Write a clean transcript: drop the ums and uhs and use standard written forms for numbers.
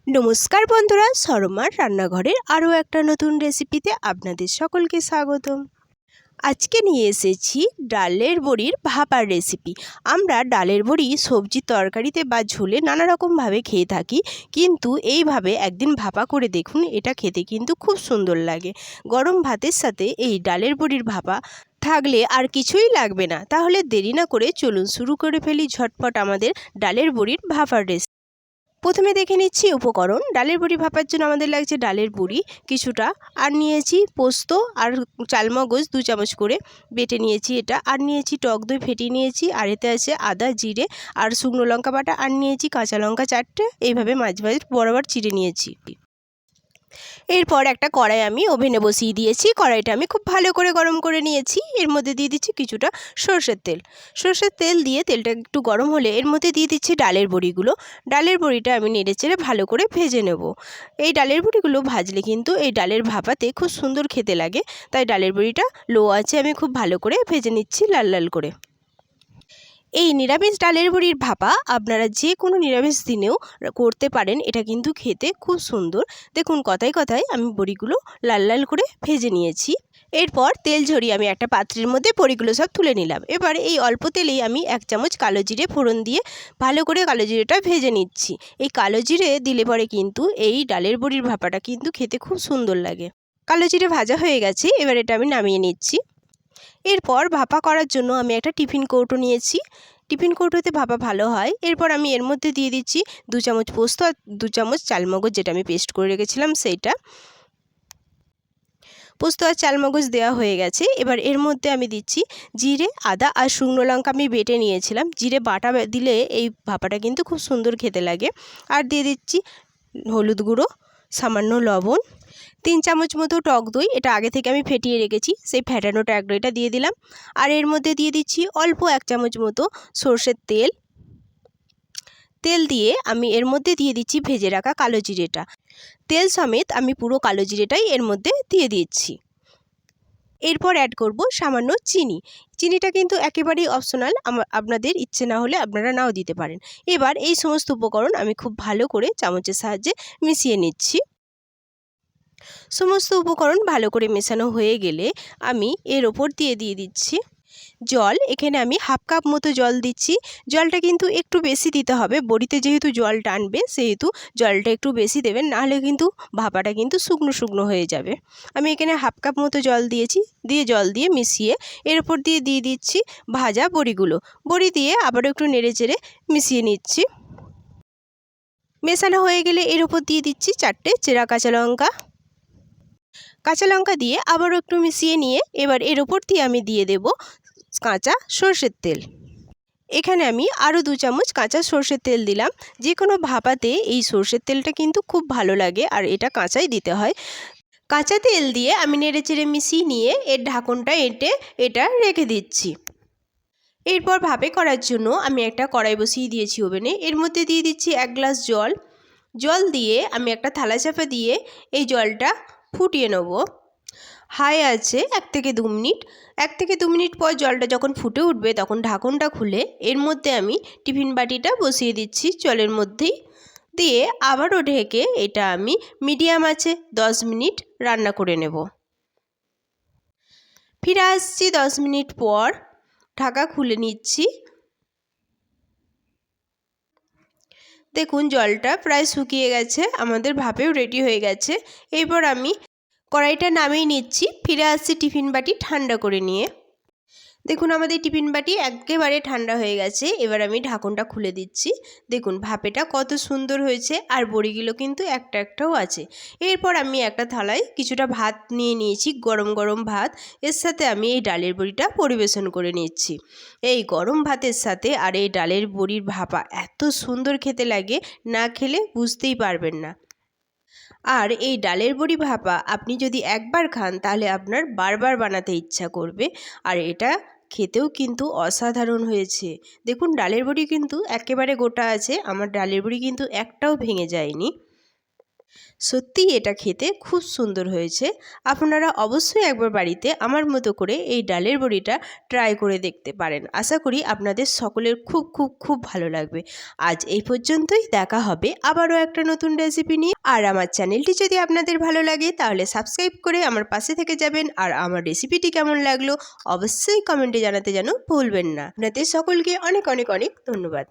নমস্কার বন্ধুরা, শর্মার রান্নাঘরের আরও একটা নতুন রেসিপিতে আপনাদের সকলকে স্বাগতম। আজকে নিয়ে এসেছি ডালের বড়ির ভাপার রেসিপি। আমরা ডালের বড়ি সবজি তরকারিতে বা ঝোলে নানা রকমভাবে খেয়ে থাকি, কিন্তু এইভাবে একদিন ভাপা করে দেখুন, এটা খেতে কিন্তু খুব সুন্দর লাগে। গরম ভাতের সাথে এই ডালের বড়ির ভাপা থাকলে আর কিছুই লাগবে না। তাহলে দেরি না করে চলুন শুরু করে ফেলি ঝটপট আমাদের ডালের বড়ির ভাপার রেসিপি। প্রথমে দেখে নিচ্ছি উপকরণ। ডালের বড়ি ভাপার জন্য আমাদের লাগছে ডালের বড়ি কিছুটা, আর নিয়েছি পোস্ত আর চালমগজ 2 চামচ করে বেটে নিয়েছি এটা, আর নিয়েছি টক দই ফেটিয়ে নিয়েছি, আর এতে আছে আদা জিরে আর শুকনো লঙ্কা বাটা, আর নিয়েছি কাঁচা লঙ্কা 4টে এইভাবে মাঝ বরাবর চিড়ে নিয়েছি। এরপর একটা কড়াই আমি ওভেনে বসিয়ে দিয়েছি। কড়াইটা আমি খুব ভালো করে গরম করে নিয়েছি। এর মধ্যে দিয়ে দিচ্ছি কিছুটা সরষের তেল। সরষের তেল দিয়ে তেলটা একটু গরম হলে এর মধ্যে দিয়ে দিচ্ছি ডালের বড়িগুলো। ডালের বড়িটা আমি নেড়েচেড়ে ভালো করে ভেজে নেব। এই ডালের বড়িগুলো ভাজলে কিন্তু এই ডালের ভাপাতে খুব সুন্দর খেতে লাগে, তাই ডালের বড়িটা লো আঁচে আমি খুব ভালো করে ভেজে নিচ্ছি লাল লাল করে। এই নিরামিষ ডালের বড়ির ভাপা আপনারা যে কোনো নিরামিষ দিনেও করতে পারেন, এটা কিন্তু খেতে খুব সুন্দর। দেখুন কথায় কথায় আমি বড়িগুলো লাল লাল করে ভেজে নিয়েছি। এরপর তেল ঝরিয়ে আমি একটা পাত্রের মধ্যে বড়িগুলো সব তুলে নিলাম। এবার এই অল্প তেলেই আমি 1 চামচ কালো জিরে ফোড়ন দিয়ে ভালো করে কালো জিরেটা ভেজে নিচ্ছি। এই কালো জিরে দিলে পরে কিন্তু এই ডালের বড়ির ভাপাটা কিন্তু খেতে খুব সুন্দর লাগে। কালো জিরে ভাজা হয়ে গেছে, এবার এটা আমি নামিয়ে নিচ্ছি। এরপর ভাপা করার জন্য আমি একটা টিফিন কৌটো নিয়েছি। টিফিন কৌটোতে ভাপা ভালো হয়। এরপর আমি এর মধ্যে দিয়ে দিচ্ছি 2 চামচ পোস্ত আর 2 চামচ চালমগজ, যেটা আমি পেস্ট করে রেখেছিলাম সেইটা। পোস্ত আর চালমগজ দেওয়া হয়ে গেছে। এবার এর মধ্যে আমি দিচ্ছি জিরে আদা আর শুকনো লঙ্কা আমি বেটে নিয়েছিলাম। জিরে বাটা দিলে এই ভাপাটা কিন্তু খুব সুন্দর খেতে লাগে। আর দিয়ে দিচ্ছি হলুদ গুঁড়ো, সামান্য লবণ, 3 চামচ মতো টক দই, এটা আগে থেকে আমি ফেটিয়ে রেখেছি, সেই ফেটানো টক দইটা দিয়ে দিলাম। আর এর মধ্যে দিয়ে দিচ্ছি অল্প 1 চামচ মতো সরষের তেল। তেল দিয়ে আমি এর মধ্যে দিয়ে দিচ্ছি ভেজে রাখা কালো জিরেটা। তেল সমেত আমি পুরো কালো জিরেটাই এর মধ্যে দিয়ে দিচ্ছি। এরপর অ্যাড করব সামান্য চিনি। চিনিটা কিন্তু একেবারেই অপশনাল, আপনাদের ইচ্ছে না হলে আপনারা নাও দিতে পারেন। এবার এই সমস্ত উপকরণ আমি খুব ভালো করে চামচের সাহায্যে মিশিয়ে নিচ্ছি। সমস্ত উপকরণ ভালো করে মেশানো হয়ে গেলে আমি এর ওপর দিয়ে দিচ্ছি জল। এখানে আমি 1/2 কাপ মতো জল দিচ্ছি। জলটা কিন্তু একটু বেশি দিতে হবে, বড়িতে যেহেতু জল টানবে সেহেতু জলটা একটু বেশি দেবেন, নাহলে কিন্তু ভাপাটা কিন্তু শুকনো শুকনো হয়ে যাবে। আমি এখানে 1/2 কাপ মতো জল দিয়েছি, জল দিয়ে মিশিয়ে এর ওপর দিয়ে দিচ্ছি ভাজা বড়িগুলো। বড়ি দিয়ে আবারও একটু নেড়েচেড়ে মিশিয়ে নিচ্ছি। মেশানো হয়ে গেলে এর ওপর দিয়ে দিচ্ছি 4টে চেরা কাঁচা লঙ্কা। কাঁচা লঙ্কা দিয়ে আবারও একটু মিশিয়ে নিয়ে এবার এর ওপর দিয়ে আমি দিয়ে দেব কাঁচা সরষের তেল। এখানে আমি আরও 2 চামচ কাঁচা সরষের তেল দিলাম। যে কোনো ভাপাতে এই সরষের তেলটা কিন্তু খুব ভালো লাগে, আর এটা কাঁচাই দিতে হয়। কাঁচা তেল দিয়ে আমি নেড়েচেড়ে মিশিয়ে নিয়ে এর ঢাকনটা এটা রেখে দিচ্ছি। এরপর ভাপে করার জন্য আমি একটা কড়াই বসিয়ে দিয়েছি ওভেনে। এর মধ্যে দিয়ে দিচ্ছি 1 গ্লাস জল। জল দিয়ে আমি একটা থালা চাপা দিয়ে এই জলটা ফুটিয়ে নেব হাই আছে 1 থেকে 2 মিনিট। 1 থেকে 2 মিনিট পর জলটা যখন ফুটে উঠবে তখন ঢাকনটা খুলে এর মধ্যে আমি টিফিন বাটিটা বসিয়ে দিচ্ছি জলের মধ্যেই। দিয়ে আবারও ঢেকে এটা আমি মিডিয়াম আঁচে 10 মিনিট রান্না করে নেব। ফিরে আসছি 10 মিনিট পর, ঢাকা খুলে নিচ্ছি। দেখুন জলটা প্রায় শুকিয়ে গেছে, আমাদের ভাপেও রেডি হয়ে গেছে। এরপর আমি কড়াইটা নামিয়ে নিচ্ছি। ফিরে আসছি টিফিন বাটি ঠান্ডা করে নিয়ে। দেখুন আমাদের টিফিন বাটি একেবারে ঠান্ডা হয়ে গেছে। এবার আমি ঢাকনটা খুলে দিচ্ছি। দেখুন ভাপেটা কত সুন্দর হয়েছে, আর বড়িগুলো কিন্তু একটাও আছে। এরপর আমি একটা থালায় কিছুটা ভাত নিয়ে নিয়েছি, গরম গরম ভাত। এর সাথে আমি এই ডালের বড়িটা পরিবেশন করে নিচ্ছি। এই গরম ভাতের সাথে আর এই ডালের বড়ির ভাপা এত সুন্দর খেতে লাগে, না খেলে বুঝতেই পারবেন না। আর এই ডালের বড়ি ভাপা আপনি যদি একবার খান তাহলে আপনার বারবার বানাতে ইচ্ছা করবে। আর এটা খেতেও কিন্তু অসাধারণ হয়েছে। দেখুন ডালের বড়ি কিন্তু একেবারে গোটা আছে, আমার ডালের বড়ি কিন্তু একটাও ভেঙে যায়নি। সত্যিই এটা খেতে খুব সুন্দর হয়েছে। আপনারা অবশ্যই একবার বাড়িতে আমার মতো করে এই ডালের বড়িটা ট্রাই করে দেখতে পারেন। আশা করি আপনাদের সকলের খুব খুব খুব ভালো লাগবে। আজ এই পর্যন্তই, দেখা হবে আবারও একটা নতুন রেসিপি নিয়ে। আর আমার চ্যানেলটি যদি আপনাদের ভালো লাগে তাহলে সাবস্ক্রাইব করে আমার পাশে থেকে যাবেন। আর আমার রেসিপিটি কেমন লাগলো অবশ্যই কমেন্টে জানাতে যেন ভুলবেন না। আপনাদের সকলকে অনেক অনেক অনেক ধন্যবাদ।